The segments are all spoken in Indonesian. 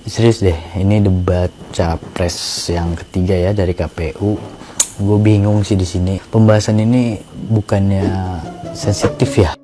Serius deh, ini debat capres yang ketiga ya dari KPU. Gue bingung sih di sini. Pembahasan ini bukannya sensitif ya?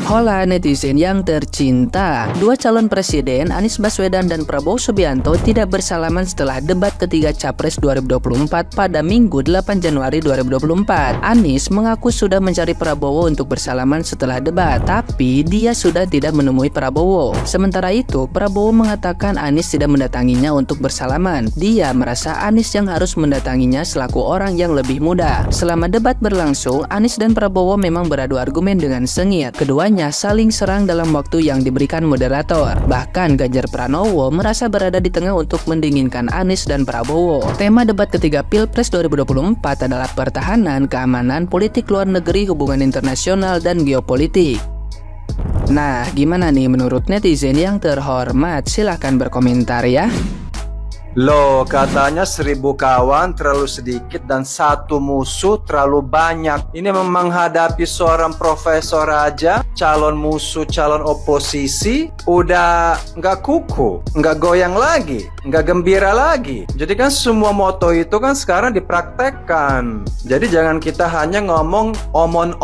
Hola netizen yang tercinta, dua calon presiden Anies Baswedan dan Prabowo Subianto tidak bersalaman setelah debat ketiga Capres 2024 pada Minggu 8 Januari 2024. Anies mengaku sudah mencari Prabowo untuk bersalaman setelah debat, tapi dia sudah tidak menemui Prabowo. Sementara itu, Prabowo mengatakan Anies tidak mendatanginya untuk bersalaman. Dia merasa Anies yang harus mendatanginya selaku orang yang lebih muda. Selama debat berlangsung, Anies dan Prabowo memang beradu argumen dengan sengit. Keduanya saling serang dalam waktu yang diberikan moderator. Bahkan Ganjar Pranowo merasa berada di tengah untuk mendinginkan Anies dan Prabowo. Tema debat ketiga Pilpres 2024 adalah pertahanan, keamanan, politik luar negeri, hubungan internasional, dan geopolitik. Nah, gimana nih menurut netizen yang terhormat? Silahkan berkomentar ya. Loh, katanya 1000 kawan terlalu sedikit dan satu musuh terlalu banyak. Ini memang menghadapi seorang profesor aja, calon musuh, calon oposisi, udah nggak kuku, nggak goyang lagi, nggak gembira lagi. Jadi kan semua moto itu kan sekarang dipraktekkan. Jadi jangan kita hanya ngomong omon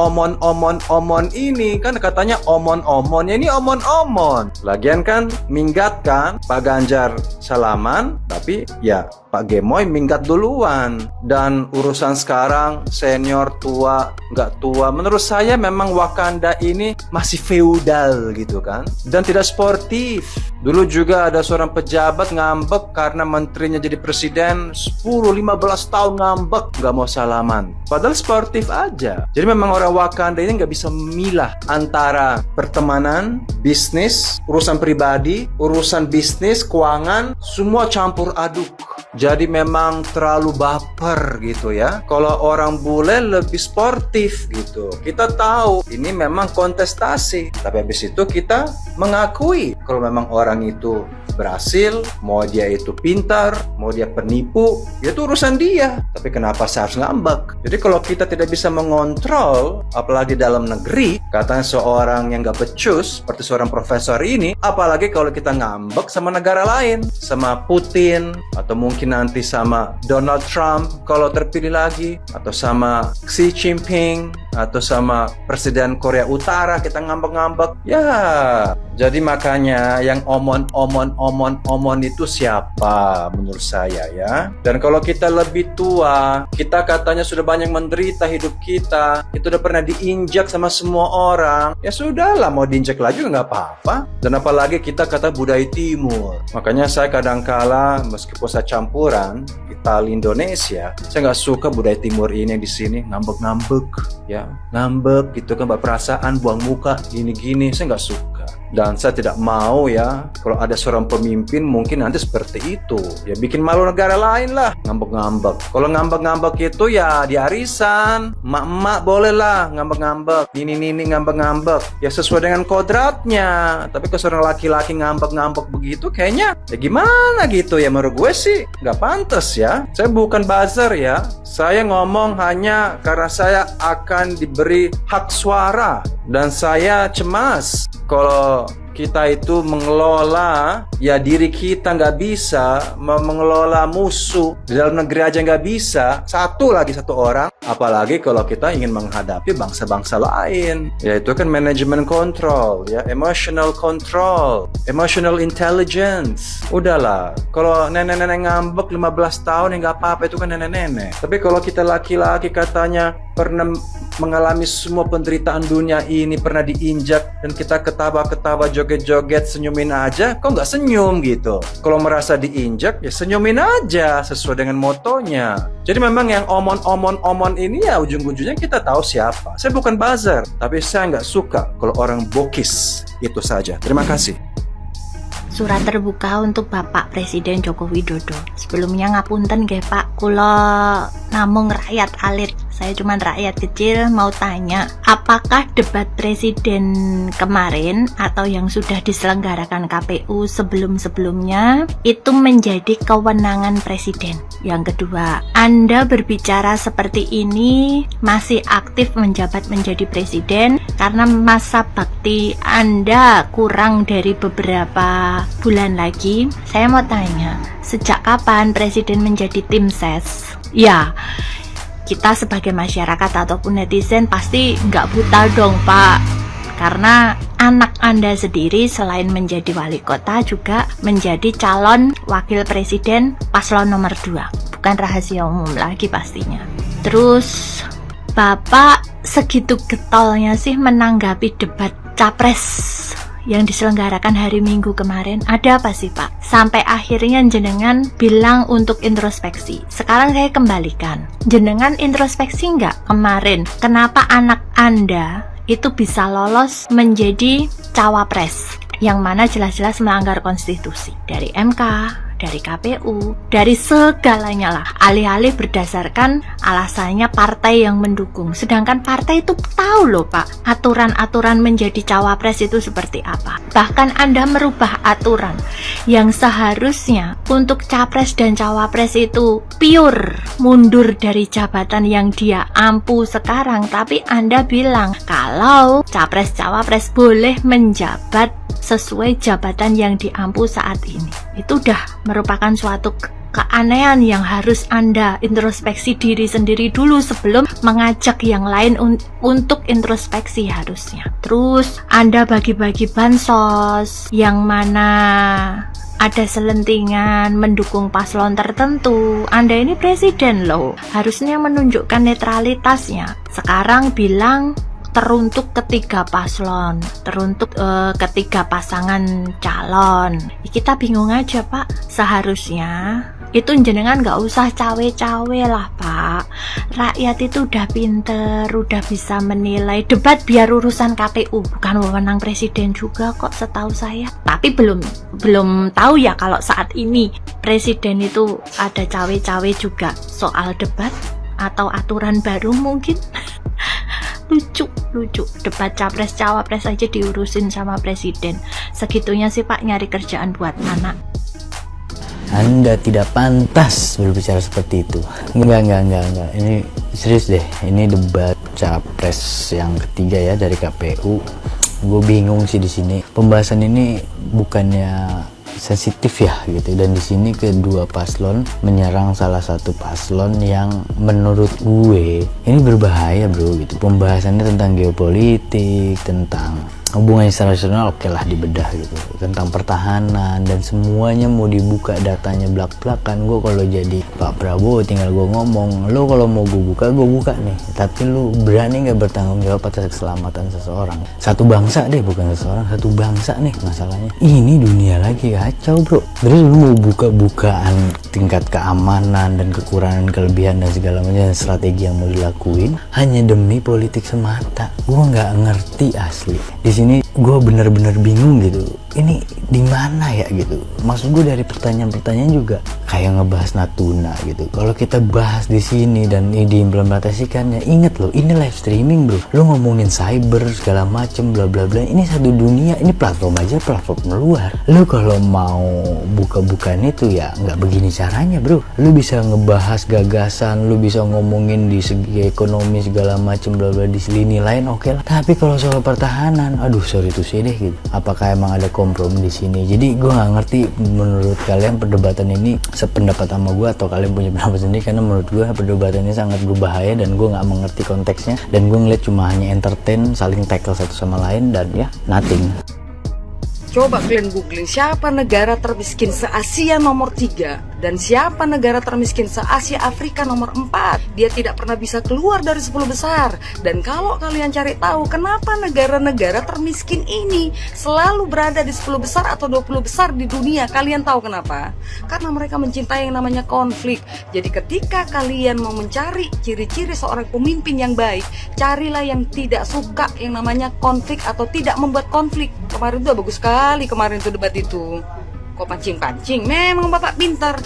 ini, kan katanya omon-omon, ya ini omon-omon. Lagian kan minggat kan, Pak Ganjar salaman, tapi ya Pak Gemoy minggat duluan. Dan urusan sekarang senior tua nggak tua, menurut saya memang Wakanda ini masih feudal gitu kan, dan tidak sportif. Dulu juga ada seorang pejabat ngambek karena menterinya jadi presiden 10-15 tahun ngambek nggak mau salaman, padahal sportif aja. Jadi memang orang Wakanda ini nggak bisa memilah antara pertemanan, bisnis, urusan pribadi, urusan bisnis, keuangan, semua campur aduk. Jadi memang terlalu baper gitu ya. Kalau orang bule lebih sportif gitu. Kita tahu ini memang kontestasi, tapi habis itu kita mengakui kalau memang orang itu berhasil, mau dia itu pintar, mau dia penipu, ya itu urusan dia. Tapi kenapa saya harus ngambek? Jadi kalau kita tidak bisa mengontrol, apalagi dalam negeri, katanya seorang yang gak becus, seperti seorang profesor ini, apalagi kalau kita ngambek sama negara lain, sama Putin, atau mungkin nanti sama Donald Trump kalau terpilih lagi, atau sama Xi Jinping, atau sama Presiden Korea Utara, kita ngambek-ngambek. Ya, jadi makanya yang omon itu siapa menurut saya ya. Dan kalau kita lebih tua, kita katanya sudah banyak menderita hidup kita, itu udah pernah diinjak sama semua orang, ya sudahlah, mau diinjak lagi nggak apa-apa. Dan apalagi kita kata budaya timur. Makanya saya kadangkala meskipun saya campuran Itali Indonesia, saya nggak suka budaya timur ini yang di sini ngambek-ngambek ya, ngambek gitu kan, perasaan buang muka gini-gini, saya nggak suka. Dan saya tidak mau ya kalau ada seorang pemimpin mungkin nanti seperti itu, ya bikin malu negara lain lah, ngambek-ngambek. Kalau ngambek-ngambek itu ya di arisan, emak-emak boleh lah ngambek-ngambek, nini-nini ngambek-ngambek, ya sesuai dengan kodratnya. Tapi kalau seorang laki-laki ngambek-ngambek begitu kayaknya ya gimana gitu ya, menurut gue sih nggak pantas ya. Saya bukan buzzer ya, saya ngomong hanya karena saya akan diberi hak suara. Dan saya cemas kalau kita itu mengelola ya diri kita nggak bisa, mengelola musuh di dalam negeri aja nggak bisa, satu orang, apalagi kalau kita ingin menghadapi bangsa-bangsa lain. Ya itu kan manajemen kontrol ya, emotional control, emotional intelligence. Udahlah, kalau nenek-nenek ngambek 15 tahun ya nggak apa-apa, itu kan nenek-nenek. Tapi kalau kita laki-laki katanya pernah mengalami semua penderitaan dunia ini, pernah diinjak, dan kita ketawa-ketawa, joget-joget, senyumin aja, kok nggak senyum gitu? Kalau merasa diinjak, ya senyumin aja sesuai dengan motonya. Jadi memang yang omon ini ya ujung-ujungnya kita tahu siapa. Saya bukan buzzer, tapi saya nggak suka kalau orang bokis. Itu saja. Terima kasih. Surat terbuka untuk Bapak Presiden Joko Widodo. Sebelumnya ngapunten nggih Pak, kula namung rakyat alit Saya cuma rakyat kecil mau tanya, apakah debat presiden kemarin atau yang sudah diselenggarakan KPU sebelum-sebelumnya itu menjadi kewenangan presiden? Yang kedua, Anda berbicara seperti ini masih aktif menjabat menjadi presiden karena masa bakti Anda kurang dari beberapa bulan lagi. Saya mau tanya, sejak kapan presiden menjadi tim ses? Ya, kita sebagai masyarakat ataupun netizen pasti nggak buta dong Pak, karena anak Anda sendiri selain menjadi wali kota juga menjadi calon wakil presiden paslon nomor 2. Bukan rahasia umum lagi pastinya. Terus Bapak segitu getolnya sih menanggapi debat capres yang diselenggarakan hari Minggu kemarin. Ada apa sih Pak? Sampai akhirnya jenengan bilang untuk introspeksi. Sekarang saya kembalikan, jenengan introspeksi nggak kemarin? Kenapa anak Anda itu bisa lolos menjadi cawapres? Yang mana jelas-jelas melanggar konstitusi. Dari MK, dari KPU, dari segalanya lah. Alih-alih berdasarkan alasannya partai yang mendukung. Sedangkan partai itu tahu loh Pak, aturan-aturan menjadi cawapres itu seperti apa. Bahkan Anda merubah aturan yang seharusnya untuk capres dan cawapres itu pure mundur dari jabatan yang dia ampu sekarang. Tapi Anda bilang kalau capres-cawapres boleh menjabat sesuai jabatan yang diampu saat ini. Itu udah merupakan suatu keanehan yang harus Anda introspeksi diri sendiri dulu sebelum mengajak yang lain untuk introspeksi harusnya. Terus Anda bagi-bagi bansos yang mana ada selentingan mendukung paslon tertentu. Anda ini presiden loh, harusnya menunjukkan netralitasnya. Sekarang bilang teruntuk ketiga paslon, teruntuk ketiga pasangan calon. Kita bingung aja Pak. Seharusnya itu jenengan nggak usah cawe-cawe lah Pak. Rakyat itu udah pinter, udah bisa menilai. Debat biar urusan KPU, bukan wewenang presiden juga kok setahu saya. Tapi belum tahu ya kalau saat ini presiden itu ada cawe-cawe juga soal debat atau aturan baru mungkin. lucu debat capres cawapres aja diurusin sama presiden. Segitunya sih Pak nyari kerjaan buat anak. Anda tidak pantas berbicara seperti itu. Enggak. Ini serius deh. Ini debat capres yang ketiga ya dari KPU. Gue bingung sih di sini. Pembahasan ini bukannya sensitif ya gitu, dan di sini kedua paslon menyerang salah satu paslon yang menurut gue ini berbahaya bro gitu. Pembahasannya tentang geopolitik, tentang hubungan internasional oke lah dibedah gitu, tentang pertahanan dan semuanya mau dibuka datanya belak-belakan. Gue kalau jadi Pak Prabowo tinggal gue ngomong, lo kalau mau gue buka nih, tapi lo berani nggak bertanggung jawab atas keselamatan seseorang, satu bangsa deh, bukan seseorang, satu bangsa nih masalahnya. Ini dunia lagi kacau bro. Terus lo mau buka-bukaan tingkat keamanan dan kekurangan kelebihan dan segala macam strategi yang mau dilakuin hanya demi politik semata. Gue nggak ngerti asli. Di sini gue bener-bener bingung gitu. Ini di mana ya gitu. Maksud gue dari pertanyaan-pertanyaan juga kayak ngebahas Natuna gitu. Kalau kita bahas di sini dan ini diimplementasikannya, inget loh, ini live streaming bro. Lo ngomongin cyber segala macem bla bla bla. Ini satu dunia. Ini platform aja, platform luar. Lo kalau mau buka-bukaan itu ya nggak begini caranya bro. Lo bisa ngebahas gagasan, lo bisa ngomongin di segi ekonomi segala macem bla bla di lini lain oke lah. Tapi kalau soal pertahanan, aduh sorry tuh sih deh gitu. Apakah emang ada kompromi di sini? Jadi gue nggak ngerti menurut kalian perdebatan ini sependapat sama gue atau kalian punya pendapat sendiri, karena menurut gue perdebatan ini sangat berbahaya dan gue nggak mengerti konteksnya, dan gue ngeliat cuma hanya entertain, saling tackle satu sama lain dan ya nothing. Coba kalian googling siapa negara termiskin se-Asia nomor 3 dan siapa negara termiskin se-Asia Afrika nomor 4. Dia tidak pernah bisa keluar dari 10 besar. Dan kalau kalian cari tahu kenapa negara-negara termiskin ini selalu berada di 10 besar atau 20 besar di dunia, kalian tahu kenapa? Karena mereka mencintai yang namanya konflik. Jadi ketika kalian mau mencari ciri-ciri seorang pemimpin yang baik, carilah yang tidak suka yang namanya konflik atau tidak membuat konflik. Kemarin itu bagus sekali kemarin tuh debat itu. kok pancing-pancing. Memang bapak pintar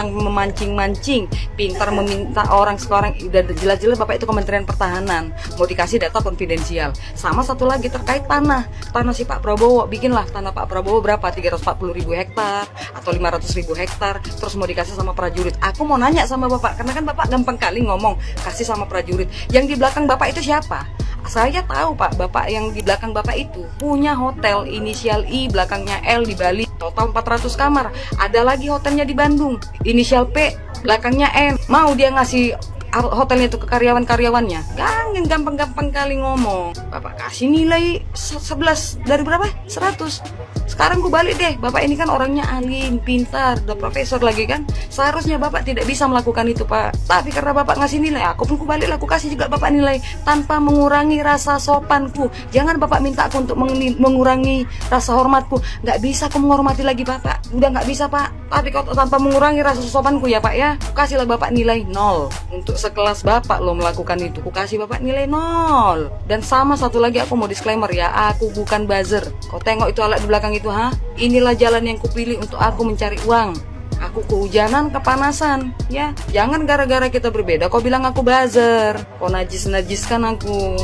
memancing-mancing, pintar meminta orang sekarang. Dan jelas-jelas bapak itu Kementerian Pertahanan, mau dikasih data konfidensial. Sama satu lagi terkait tanah si Pak Prabowo. Bikinlah tanah Pak Prabowo berapa, 340.000 hektar atau 500.000 hektar, terus mau dikasih sama prajurit. Aku mau nanya sama bapak, karena kan bapak gampang kali ngomong kasih sama prajurit. Yang di belakang bapak itu siapa? Saya tahu Pak, bapak yang di belakang bapak itu punya hotel inisial I, belakangnya L di Bali, total 400 kamar. Ada lagi hotelnya di Bandung, inisial P, belakangnya N. Mau dia ngasih hotelnya itu ke karyawan-karyawannya? Jangan gampang-gampang kali ngomong. Bapak kasih nilai 11 dari berapa? 100. Sekarang gue balik deh, bapak ini kan orangnya alim, pintar, udah profesor lagi kan. Seharusnya bapak tidak bisa melakukan itu Pak. Tapi karena bapak ngasih nilai, aku pun gue balik lah, aku kasih juga bapak nilai tanpa mengurangi rasa sopanku. Jangan bapak minta aku untuk mengurangi rasa hormatku. Nggak bisa aku menghormati lagi bapak, udah nggak bisa Pak. Tapi kalau tanpa mengurangi rasa sopanku ya Pak ya, kasihlah bapak nilai 0. Untuk sekelas bapak lo melakukan itu, aku kasih bapak nilai 0. Dan sama satu lagi aku mau disclaimer ya, aku bukan buzzer. Kau tengok itu alat di belakang itu, inilah jalan yang kupilih untuk aku mencari uang. Aku kehujanan, kepanasan, ya. Jangan gara-gara kita berbeda kau bilang aku buzzer, kau najis-najiskan aku.